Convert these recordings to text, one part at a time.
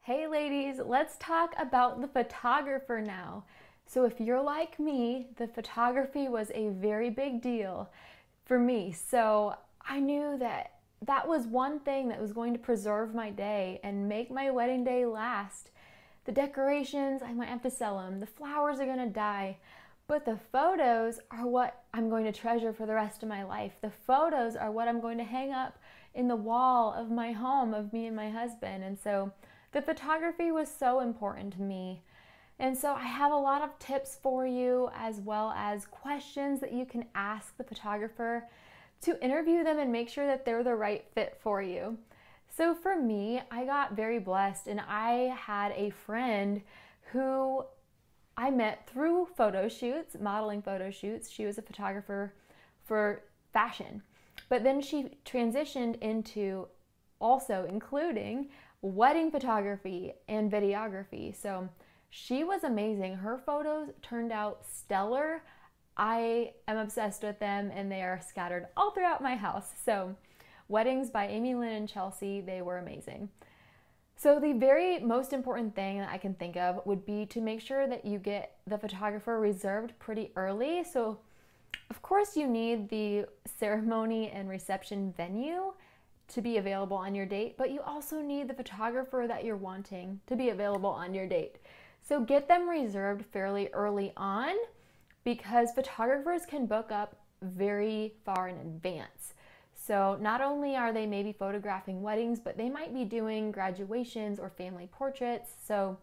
Hey ladies, let's talk about the photographer now. So if you're like me, the photography was a very big deal for me. So I knew that that was one thing that was going to preserve my day and make my wedding day last. The decorations, I might have to sell them. The flowers are going to die. But the photos are what I'm going to treasure for the rest of my life. The photos are what I'm going to hang up in the wall of my home of me and my husband. And so the photography was so important to me. And so I have a lot of tips for you, as well as questions that you can ask the photographer to interview them and make sure that they're the right fit for you. So for me, I got very blessed, and I had a friend who I met through photo shoots, modeling photo shoots. She was a photographer for fashion, but then she transitioned into also including wedding photography and videography. So she was amazing. Her photos turned out stellar. I am obsessed with them, and they are scattered all throughout my house. So Weddings by Amy Lynn and Chelsea, they were amazing. So the very most important thing that I can think of would be to make sure that you get the photographer reserved pretty early. So of course you need the ceremony and reception venue to be available on your date, but you also need the photographer that you're wanting to be available on your date. So get them reserved fairly early on, because photographers can book up very far in advance. So not only are they maybe photographing weddings, but they might be doing graduations or family portraits. So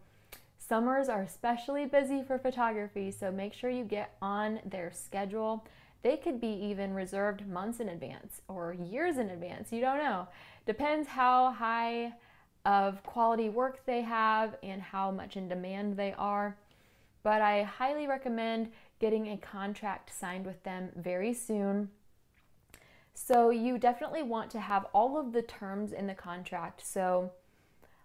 summers are especially busy for photography, so make sure you get on their schedule. They could be even reserved months in advance or years in advance. You don't know. Depends how high of quality work they have and how much in demand they are. But I highly recommend getting a contract signed with them very soon. So you definitely want to have all of the terms in the contract. So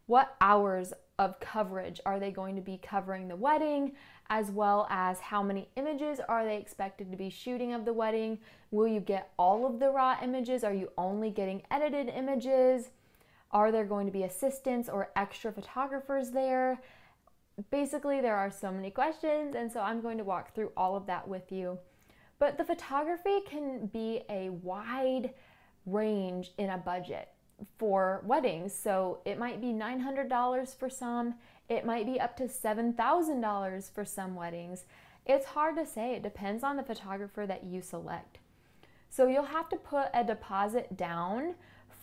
what hours of coverage are they going to be covering the wedding, as well as how many images are they expected to be shooting of the wedding? Will you get all of the raw images? Are you only getting edited images? Are there going to be assistants or extra photographers there? Basically, there are so many questions, and so I'm going to walk through all of that with you. But the photography can be a wide range in a budget for weddings. So it might be $900 for some, it might be up to $7,000 for some weddings. It's hard to say. It depends on the photographer that you select. So you'll have to put a deposit down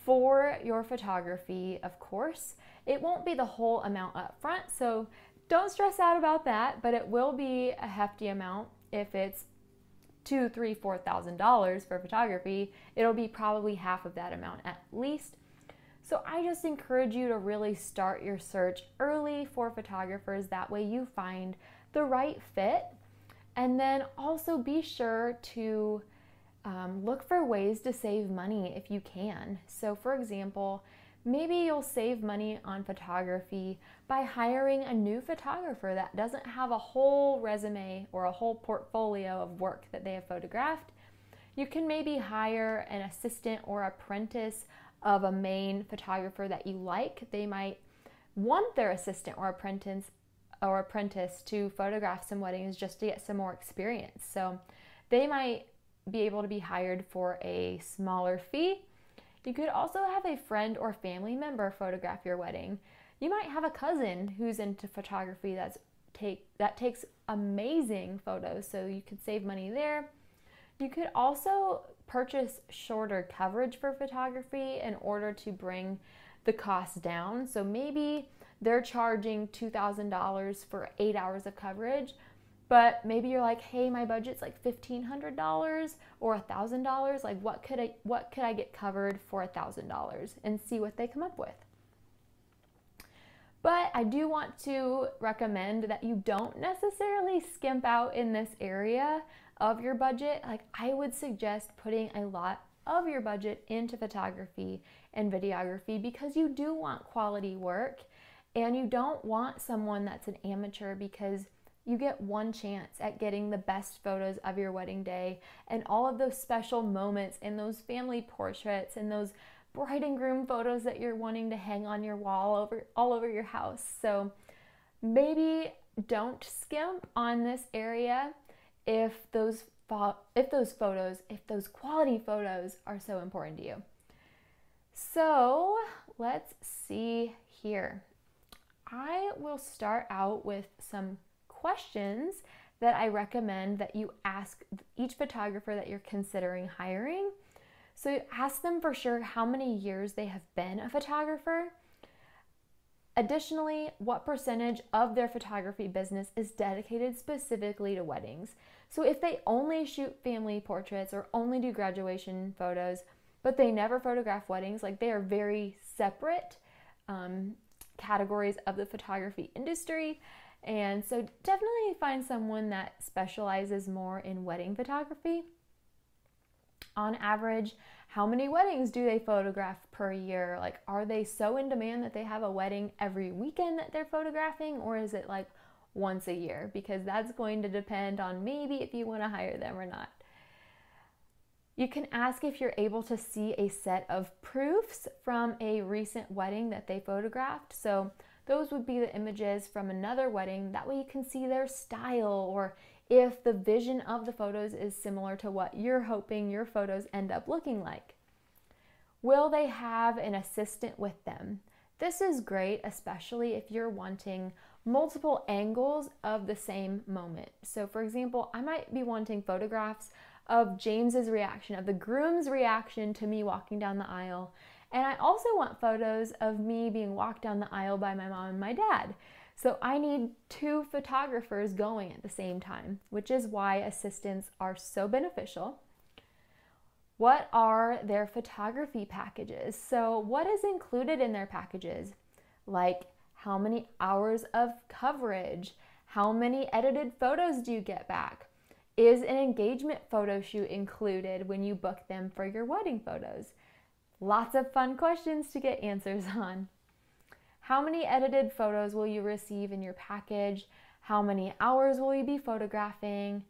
for your photography, of course. It won't be the whole amount up front, so don't stress out about that, but it will be a hefty amount. If it's $2,000, $3,000, $4,000 for photography, it'll be probably half of that amount at least. So I just encourage you to really start your search early for photographers. That way you find the right fit. And then also be sure to look for ways to save money if you can. So for example, maybe you'll save money on photography by hiring a new photographer that doesn't have a whole resume or a whole portfolio of work that they have photographed. You can maybe hire an assistant or apprentice of a main photographer that you like. They might want their assistant or apprentice to photograph some weddings just to get some more experience. So they might be able to be hired for a smaller fee. You could also have a friend or family member photograph your wedding. You might have a cousin who's into photography that takes amazing photos, so you could save money there. You could also purchase shorter coverage for photography in order to bring the cost down. So maybe they're charging $2,000 for 8 hours of coverage, but maybe you're like, hey, my budget's like $1,500 or $1,000. Like, what could I get covered for $1,000, and see what they come up with. But I do want to recommend that you don't necessarily skimp out in this area of your budget. Like, I would suggest putting a lot of your budget into photography and videography, because you do want quality work, and you don't want someone that's an amateur, because you get one chance at getting the best photos of your wedding day and all of those special moments and those family portraits and those bride and groom photos that you're wanting to hang on your wall all over your house. So maybe don't skimp on this area if those quality photos are so important to you. So let's see here. I will start out with some questions that I recommend that you ask each photographer that you're considering hiring. So ask them for sure how many years they have been a photographer. Additionally, what percentage of their photography business is dedicated specifically to weddings. So if they only shoot family portraits or only do graduation photos, but they never photograph weddings, like they are very separate categories of the photography industry. And so definitely find someone that specializes more in wedding photography. On average, how many weddings do they photograph per year? Like, are they so in demand that they have a wedding every weekend that they're photographing, or is it like once a year? Because that's going to depend on maybe if you want to hire them or not. You can ask if you're able to see a set of proofs from a recent wedding that they photographed. So those would be the images from another wedding. That way you can see their style, or if the vision of the photos is similar to what you're hoping your photos end up looking like. Will they have an assistant with them? This is great, especially if you're wanting multiple angles of the same moment. So for example, I might be wanting photographs of James's reaction, of the groom's reaction to me walking down the aisle. And I also want photos of me being walked down the aisle by my mom and my dad. So I need two photographers going at the same time, which is why assistants are so beneficial. What are their photography packages? So what is included in their packages? Like, how many hours of coverage? How many edited photos do you get back? Is an engagement photo shoot included when you book them for your wedding photos? Lots of fun questions to get answers on. How many edited photos will you receive in your package? How many hours will you be photographing?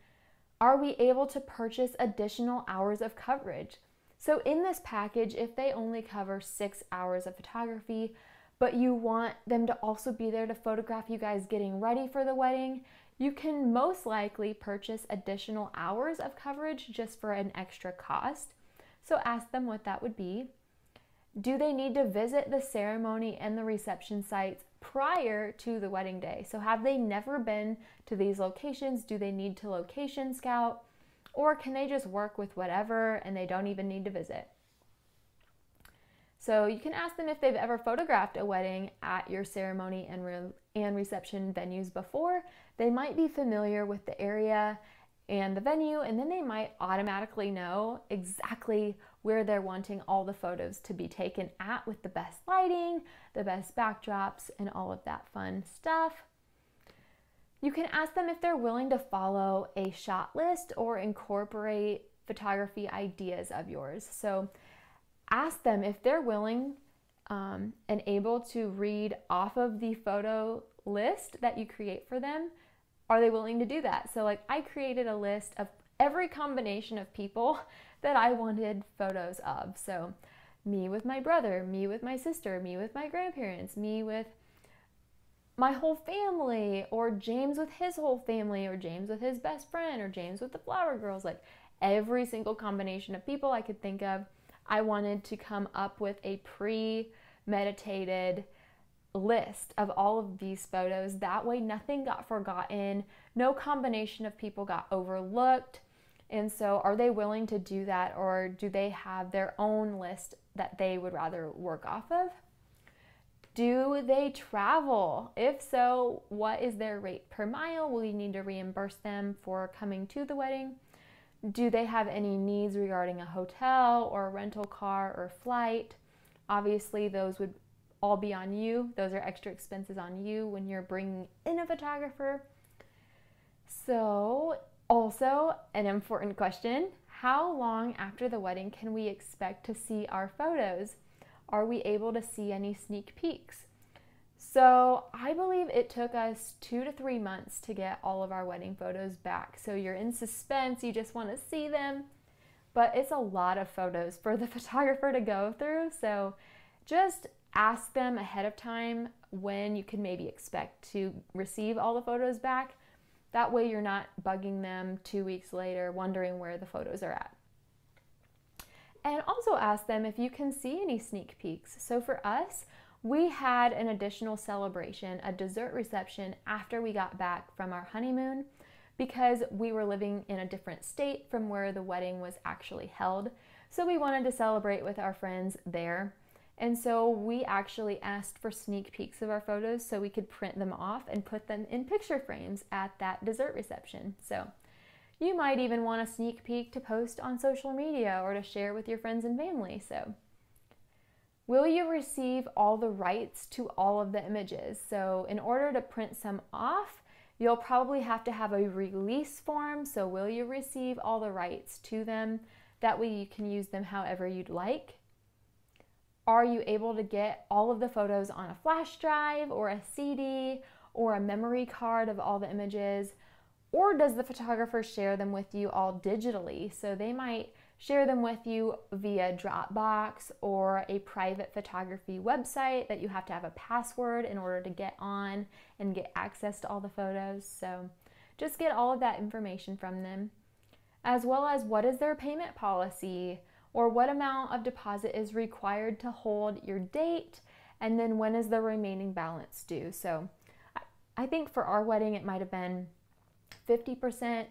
Are we able to purchase additional hours of coverage? So in this package, if they only cover 6 hours of photography, but you want them to also be there to photograph you guys getting ready for the wedding, you can most likely purchase additional hours of coverage just for an extra cost. So ask them what that would be. Do they need to visit the ceremony and the reception sites prior to the wedding day? So have they never been to these locations? Do they need to location scout? Or can they just work with whatever and they don't even need to visit? So you can ask them if they've ever photographed a wedding at your ceremony and reception venues before. They might be familiar with the area and the venue, and then they might automatically know exactly where they're wanting all the photos to be taken at, with the best lighting, the best backdrops, and all of that fun stuff. You can ask them if they're willing to follow a shot list or incorporate photography ideas of yours. So ask them if they're willing and able to read off of the photo list that you create for them. Are they willing to do that? So like, I created a list of every combination of people that I wanted photos of. So me with my brother, me with my sister, me with my grandparents, me with my whole family, or James with his whole family, or James with his best friend, or James with the flower girls. Like, every single combination of people I could think of, I wanted to come up with a premeditated list of all of these photos. That way nothing got forgotten, no combination of people got overlooked. And so are they willing to do that, or do they have their own list that they would rather work off of? Do they travel? If so, what is their rate per mile? Will you need to reimburse them for coming to the wedding? Do they have any needs regarding a hotel or a rental car or flight? Obviously, those would all be on you. Those are extra expenses on you when you're bringing in a photographer. So, also an important question, how long after the wedding can we expect to see our photos? Are we able to see any sneak peeks? So I believe it took us 2 to 3 months to get all of our wedding photos back. So you're in suspense, you just want to see them. but it's a lot of photos for the photographer to go through. So just ask them ahead of time when you can maybe expect to receive all the photos back. That way you're not bugging them 2 weeks later wondering where the photos are at. And also ask them if you can see any sneak peeks. So for us, we had an additional celebration, a dessert reception after we got back from our honeymoon, because we were living in a different state from where the wedding was actually held. So we wanted to celebrate with our friends there. And so we actually asked for sneak peeks of our photos so we could print them off and put them in picture frames at that dessert reception. So you might even want a sneak peek to post on social media or to share with your friends and family. So will you receive all the rights to all of the images? So in order to print some off, you'll probably have to have a release form. So will you receive all the rights to them? That way you can use them however you'd like. Are you able to get all of the photos on a flash drive or a CD or a memory card of all the images? Or does the photographer share them with you all digitally? So they might share them with you via Dropbox or a private photography website that you have to have a password in order to get on and get access to all the photos. So just get all of that information from them, as well as what is their payment policy, or what amount of deposit is required to hold your date, and then when is the remaining balance due. So I think for our wedding it might have been 50%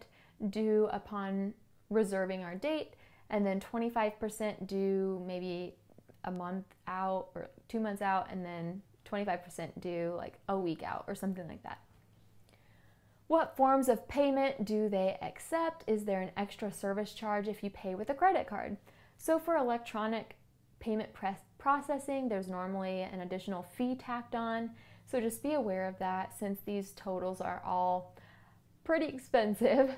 due upon reserving our date, and then 25% due maybe a month out or 2 months out, and then 25% due like a week out or something like that. What forms of payment do they accept? Is there an extra service charge if you pay with a credit card? So for electronic payment processing, there's normally an additional fee tacked on. So just be aware of that, since these totals are all pretty expensive.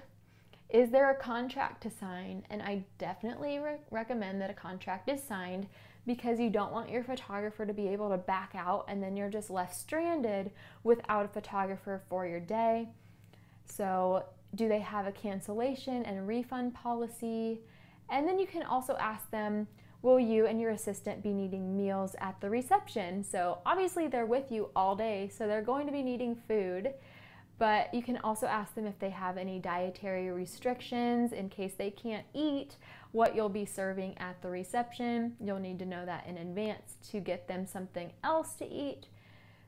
Is there a contract to sign? And I definitely recommend that a contract is signed, because you don't want your photographer to be able to back out and then you're just left stranded without a photographer for your day. So do they have a cancellation and refund policy? And then you can also ask them, will you and your assistant be needing meals at the reception? So obviously they're with you all day, so they're going to be needing food. But you can also ask them if they have any dietary restrictions in case they can't eat what you'll be serving at the reception. You'll need to know that in advance to get them something else to eat.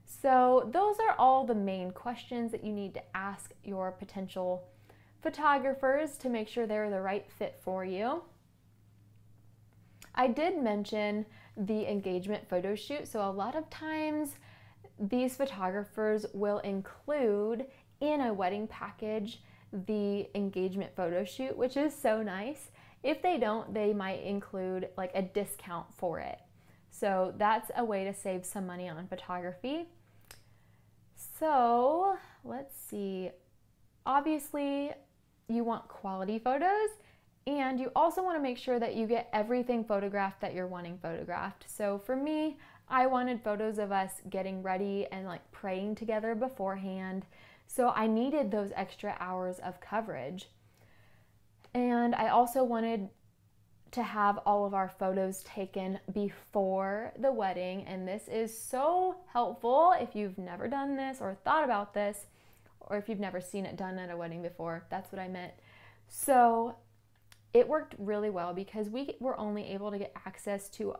So those are all the main questions that you need to ask your potential photographers to make sure they're the right fit for you. I did mention the engagement photo shoot. So a lot of times these photographers will include in a wedding package the engagement photo shoot, which is so nice. If they don't, they might include like a discount for it. So that's a way to save some money on photography. So let's see. Obviously, you want quality photos, and you also want to make sure that you get everything photographed that you're wanting photographed. So for me, I wanted photos of us getting ready and like praying together beforehand. So I needed those extra hours of coverage. And I also wanted to have all of our photos taken before the wedding. And this is so helpful if you've never done this or thought about this, or if you've never seen it done at a wedding before. That's what I meant. So it worked really well because we were only able to get access to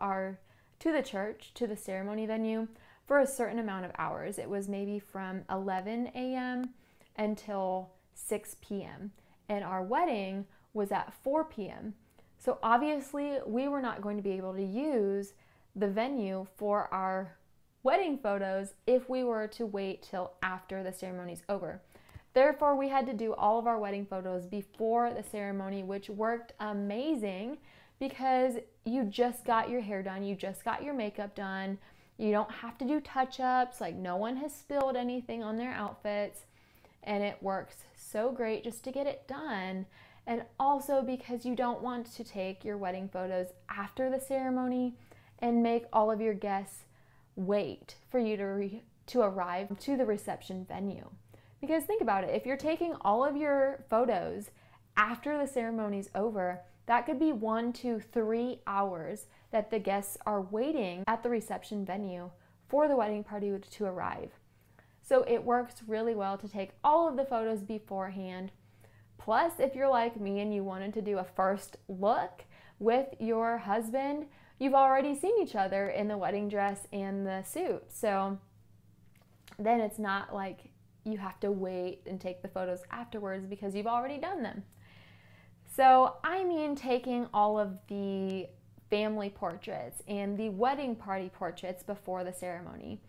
the church, to the ceremony venue, for a certain amount of hours. It was maybe from 11 a.m. until 6 p.m. and our wedding was at 4 p.m. So obviously we were not going to be able to use the venue for our wedding photos if we were to wait till after the ceremony's over. Therefore, we had to do all of our wedding photos before the ceremony, which worked amazing because you just got your hair done, you just got your makeup done, you don't have to do touch-ups, like no one has spilled anything on their outfits, and it works so great just to get it done. And also because you don't want to take your wedding photos after the ceremony and make all of your guests wait for you to arrive to the reception venue. Because think about it, if you're taking all of your photos after the ceremony's over, That could be 1 to 3 hours that the guests are waiting at the reception venue for the wedding party to arrive. So it works really well to take all of the photos beforehand. Plus, if you're like me and you wanted to do a first look with your husband, you've already seen each other in the wedding dress and the suit. So then it's not like you have to wait and take the photos afterwards because you've already done them. So I mean taking all of the family portraits and the wedding party portraits before the ceremony.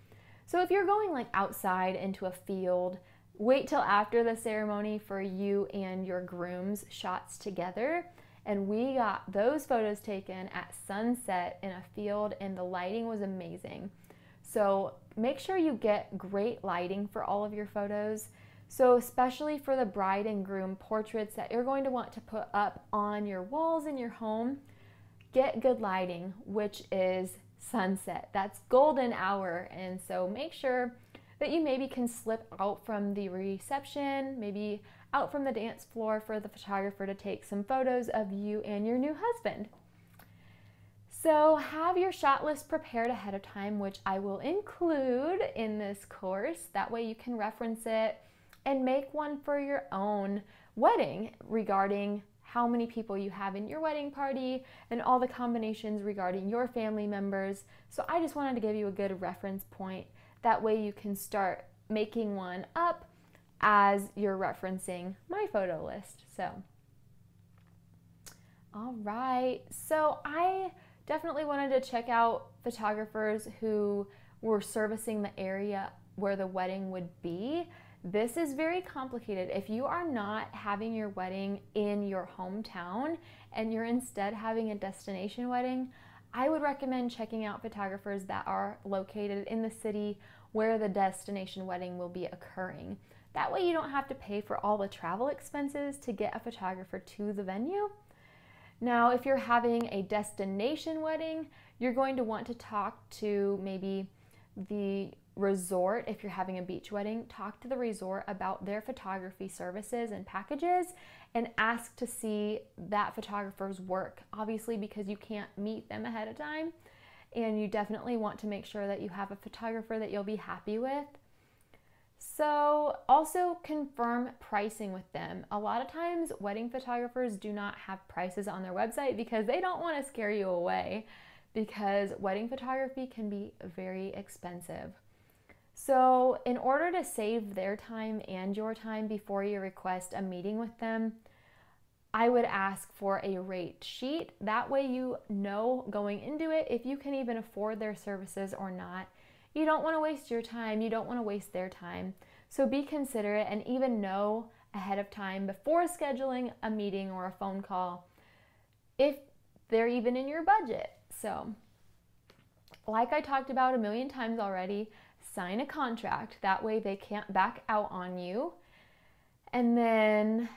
So if you're going like outside into a field, wait till after the ceremony for you and your groom's shots together. And we got those photos taken at sunset in a field and the lighting was amazing. So make sure you get great lighting for all of your photos. So especially for the bride and groom portraits that you're going to want to put up on your walls in your home, get good lighting, which is sunset. That's golden hour. And so make sure that you maybe can slip out from the reception, maybe out from the dance floor for the photographer to take some photos of you and your new husband. So have your shot list prepared ahead of time, which I will include in this course. That way you can reference it and make one for your own wedding regarding how many people you have in your wedding party and all the combinations regarding your family members. So I just wanted to give you a good reference point. That way you can start making one up as you're referencing my photo list. So, all right. So I definitely wanted to check out photographers who were servicing the area where the wedding would be. This is very complicated. If you are not having your wedding in your hometown and you're instead having a destination wedding, I would recommend checking out photographers that are located in the city where the destination wedding will be occurring. That way you don't have to pay for all the travel expenses to get a photographer to the venue. Now, if you're having a destination wedding, you're going to want to talk to maybe the resort. If you're having a beach wedding, talk to the resort about their photography services and packages and ask to see that photographer's work, obviously because you can't meet them ahead of time, and you definitely want to make sure that you have a photographer that you'll be happy with. So also confirm pricing with them. A lot of times wedding photographers do not have prices on their website because they don't want to scare you away, because wedding photography can be very expensive. So in order to save their time and your time before you request a meeting with them, I would ask for a rate sheet. That way you know going into it if you can even afford their services or not. You don't want to waste your time. You don't want to waste their time. So be considerate and even know ahead of time before scheduling a meeting or a phone call if they're even in your budget. So like I talked about a million times already, sign a contract. That way they can't back out on you. And then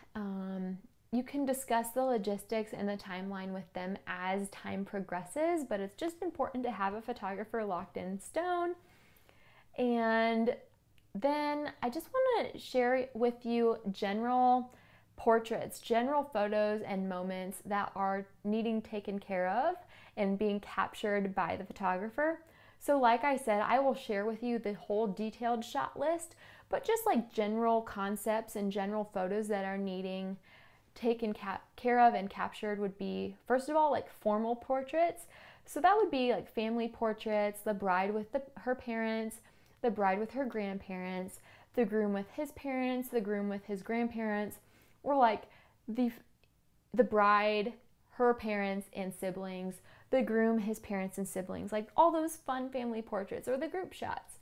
you can discuss the logistics and the timeline with them as time progresses, but it's just important to have a photographer locked in stone. And then I just want to share with you general portraits, general photos and moments that are needing taken care of and being captured by the photographer. So like I said, I will share with you the whole detailed shot list, but just like general concepts and general photos that are needing taken care of and captured would be, first of all, like formal portraits. So that would be like family portraits, the bride with her parents, the bride with her grandparents, the groom with his parents, the groom with his grandparents, or like the bride, her parents and siblings, the groom, his parents and siblings, like all those fun family portraits or the group shots.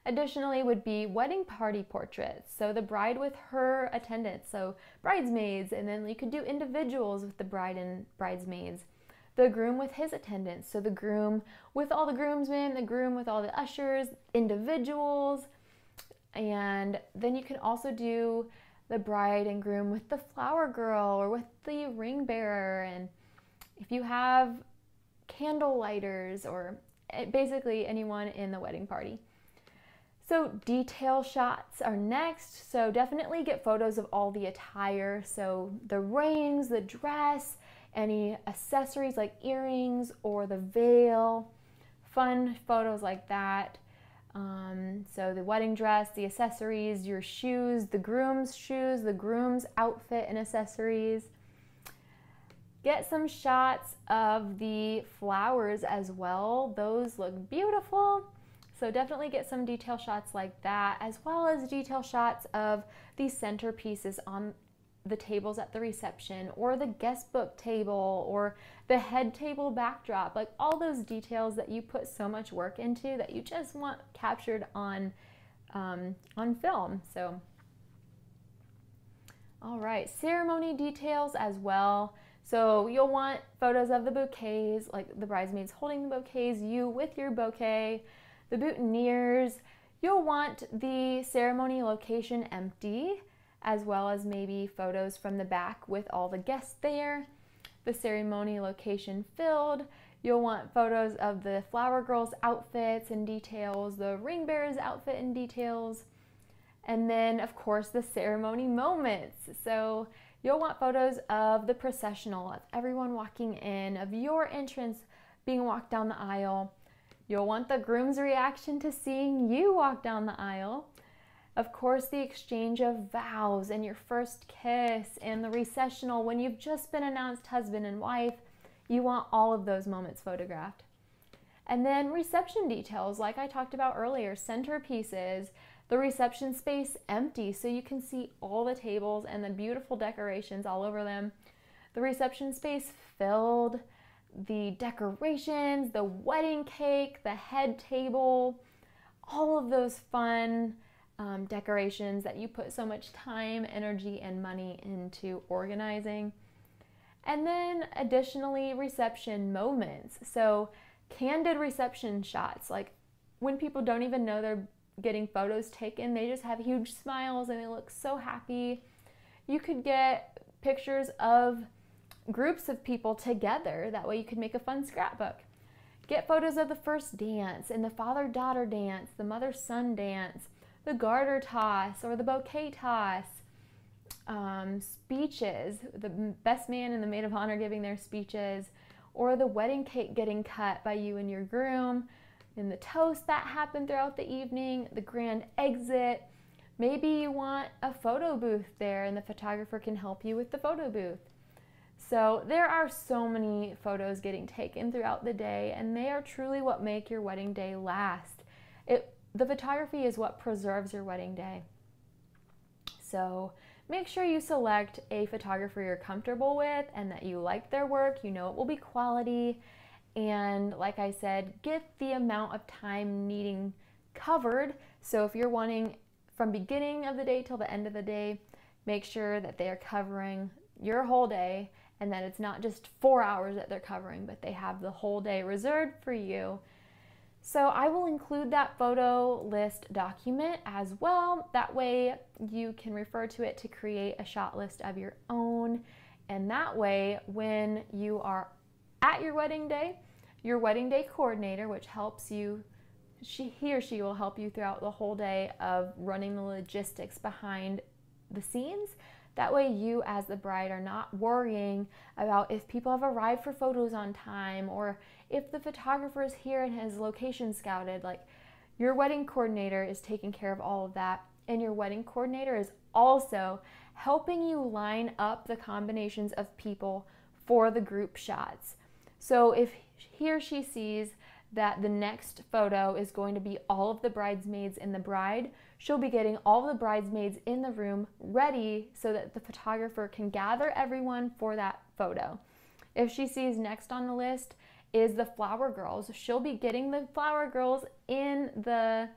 Additionally would be wedding party portraits. So the bride with her attendants, so bridesmaids, and then you could do individuals with the bride and bridesmaids. The groom with his attendants, so the groom with all the groomsmen, the groom with all the ushers, individuals. And then you can also do the bride and groom with the flower girl or with the ring bearer. And if you have candle lighters or basically anyone in the wedding party. So detail shots are next. So definitely get photos of all the attire. So the rings, the dress, any accessories like earrings or the veil, fun photos like that. So the wedding dress, the accessories, your shoes, the groom's outfit and accessories. Get some shots of the flowers as well. Those look beautiful. So definitely get some detail shots like that, as well as detail shots of the centerpieces on the tables at the reception, or the guest book table, or the head table backdrop, like all those details that you put so much work into that you just want captured on film. So, all right, ceremony details as well. So you'll want photos of the bouquets, like the bridesmaids holding the bouquets, you with your bouquet, the boutonnieres. You'll want the ceremony location empty, as well as maybe photos from the back with all the guests there. The ceremony location filled. You'll want photos of the flower girls' outfits and details, the ring bearer's outfit and details, and then of course the ceremony moments. So you'll want photos of the processional, of everyone walking in, of your entrance being walked down the aisle. You'll want the groom's reaction to seeing you walk down the aisle. Of course, the exchange of vows and your first kiss and the recessional when you've just been announced husband and wife. You want all of those moments photographed. And then reception details, like I talked about earlier, centerpieces, the reception space empty so you can see all the tables and the beautiful decorations all over them. The reception space filled, the decorations, the wedding cake, the head table, all of those fun decorations that you put so much time, energy, and money into organizing. And then additionally, reception moments. So candid reception shots, like when people don't even know they're getting photos taken, they just have huge smiles and they look so happy. You could get pictures of groups of people together. That way you could make a fun scrapbook. Get photos of the first dance and the father-daughter dance, the mother-son dance, the garter toss or the bouquet toss, speeches, the best man and the maid of honor giving their speeches, or the wedding cake getting cut by you and your groom, and the toast that happened throughout the evening, the grand exit. Maybe you want a photo booth there and the photographer can help you with the photo booth. So there are so many photos getting taken throughout the day, and they are truly what make your wedding day last. The photography is what preserves your wedding day. So make sure you select a photographer you're comfortable with and that you like their work, you know it will be quality, and like I said, get the amount of time needing covered. So if you're wanting from beginning of the day till the end of the day, make sure that they are covering your whole day and that it's not just 4 hours that they're covering, but they have the whole day reserved for you. So I will include that photo list document as well. That way you can refer to it to create a shot list of your own. And that way, when you are at your wedding day coordinator, which helps you, he or she will help you throughout the whole day of running the logistics behind the scenes. That way you as the bride are not worrying about if people have arrived for photos on time or if the photographer is here and has location scouted. Like, your wedding coordinator is taking care of all of that, and your wedding coordinator is also helping you line up the combinations of people for the group shots. So if he or she sees that the next photo is going to be all of the bridesmaids and the bride, she'll be getting all the bridesmaids in the room ready so that the photographer can gather everyone for that photo. If she sees next on the list is the flower girls, she'll be getting the flower girls in the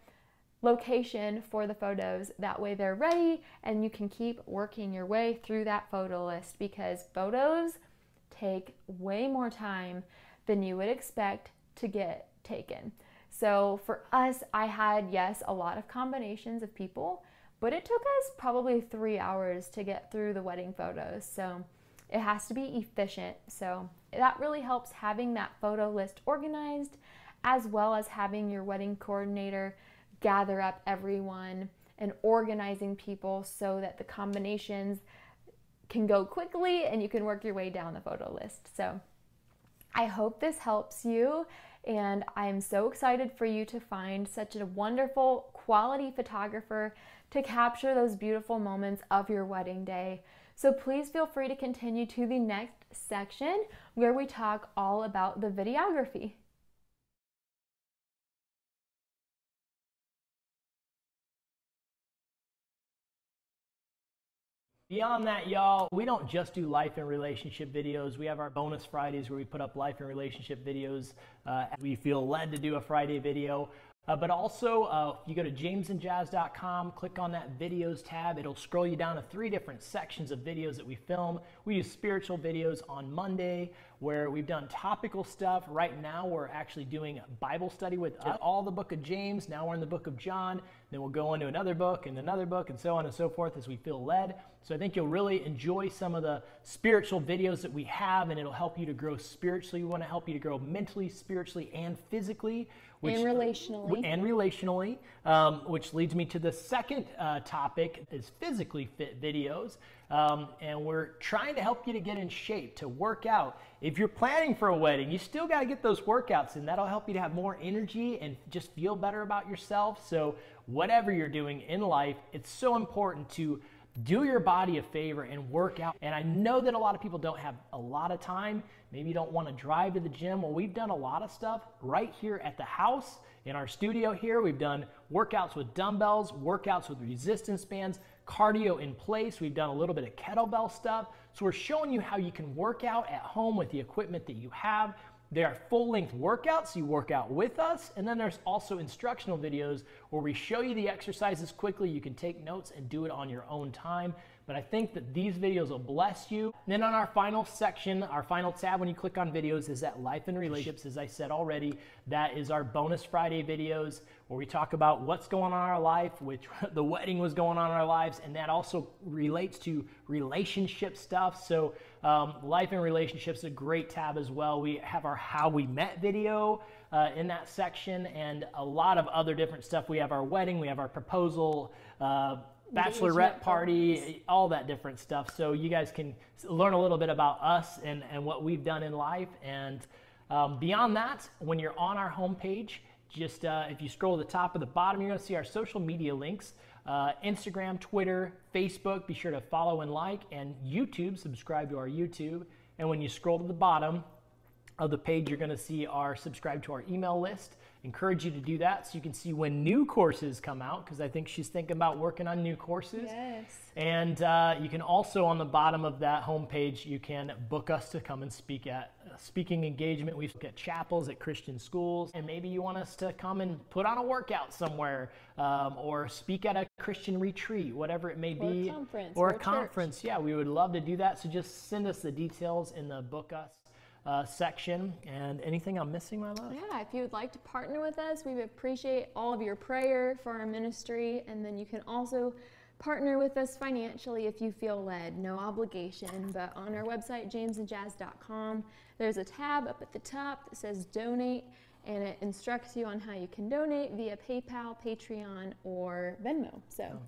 location for the photos. That way they're ready and you can keep working your way through that photo list, because photos take way more time than you would expect to get taken. So for us, I had, yes, a lot of combinations of people, but it took us probably 3 hours to get through the wedding photos. So it has to be efficient. So that really helps having that photo list organized, as well as having your wedding coordinator gather up everyone and organizing people so that the combinations can go quickly and you can work your way down the photo list. So I hope this helps you, and I'm so excited for you to find such a wonderful quality photographer to capture those beautiful moments of your wedding day. So please feel free to continue to the next section where we talk all about the videography. Beyond that, y'all, we don't just do life and relationship videos. We have our bonus Fridays where we put up life and relationship videos. We feel led to do a Friday video. But also, if you go to jamesandjazz.com, click on that videos tab, it'll scroll you down to 3 different sections of videos that we film. We do spiritual videos on Monday, where we've done topical stuff. Right now, we're actually doing Bible study with all the book of James. Now we're in the book of John. Then we'll go into another book, and so on and so forth as we feel led. So I think you'll really enjoy some of the spiritual videos that we have, and it'll help you to grow spiritually. We want to help you to grow mentally, spiritually, and physically. And relationally. Which leads me to the second topic, is physically fit videos. And we're trying to help you to get in shape, to work out. If you're planning for a wedding, you still got to get those workouts in. That'll help you to have more energy and just feel better about yourself. So whatever you're doing in life, it's so important to do your body a favor and work out. And I know that a lot of people don't have a lot of time. Maybe you don't want to drive to the gym. Well, we've done a lot of stuff right here at the house in our studio here. We've done workouts with dumbbells, workouts with resistance bands, cardio in place. We've done a little bit of kettlebell stuff. So we're showing you how you can work out at home with the equipment that you have. They are full-length workouts, so you work out with us, and then there's also instructional videos where we show you the exercises quickly. You can take notes and do it on your own time, but I think that these videos will bless you. And then on our final section, our final tab when you click on videos is that life and relationships. As I said already, that is our bonus Friday videos where we talk about what's going on in our life, which the wedding was going on in our lives, and that also relates to relationship stuff. So life and relationships is a great tab as well. We have our how we met video in that section, and a lot of other different stuff. We have our wedding, we have our proposal, bachelorette party, all that different stuff. So you guys can learn a little bit about us and what we've done in life. And beyond that, when you're on our homepage, just if you scroll to the top of the bottom, you're going to see our social media links. Instagram, Twitter, Facebook, be sure to follow and like, and YouTube, subscribe to our YouTube. And when you scroll to the bottom of the page, you're going to see our subscribe to our email list. Encourage you to do that so you can see when new courses come out, because I think she's thinking about working on new courses. Yes. And you can also, on the bottom of that homepage, you can book us to come and speak at speaking engagement. We speak at chapels, at Christian schools, and maybe you want us to come and put on a workout somewhere, or speak at a Christian retreat, whatever it may be. Or a conference. Yeah, we would love to do that. So just send us the details in the book us section. And anything I'm missing, my love? Yeah, if you would like to partner with us, we would appreciate all of your prayer for our ministry. And then you can also partner with us financially if you feel led. No obligation, but on our website, jamesandjazz.com, there's a tab up at the top that says donate, and it instructs you on how you can donate via PayPal, Patreon, or Venmo. So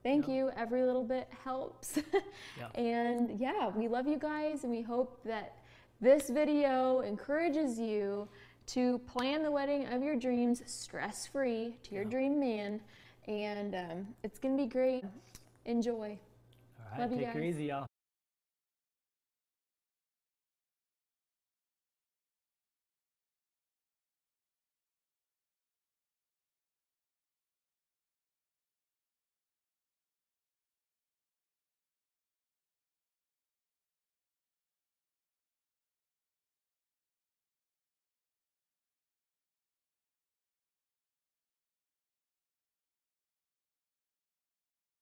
thank you. Every little bit helps. And yeah, we love you guys, and we hope that this video encourages you to plan the wedding of your dreams stress-free to your dream man, and it's going to be great. Enjoy. All right, take her easy, y'all.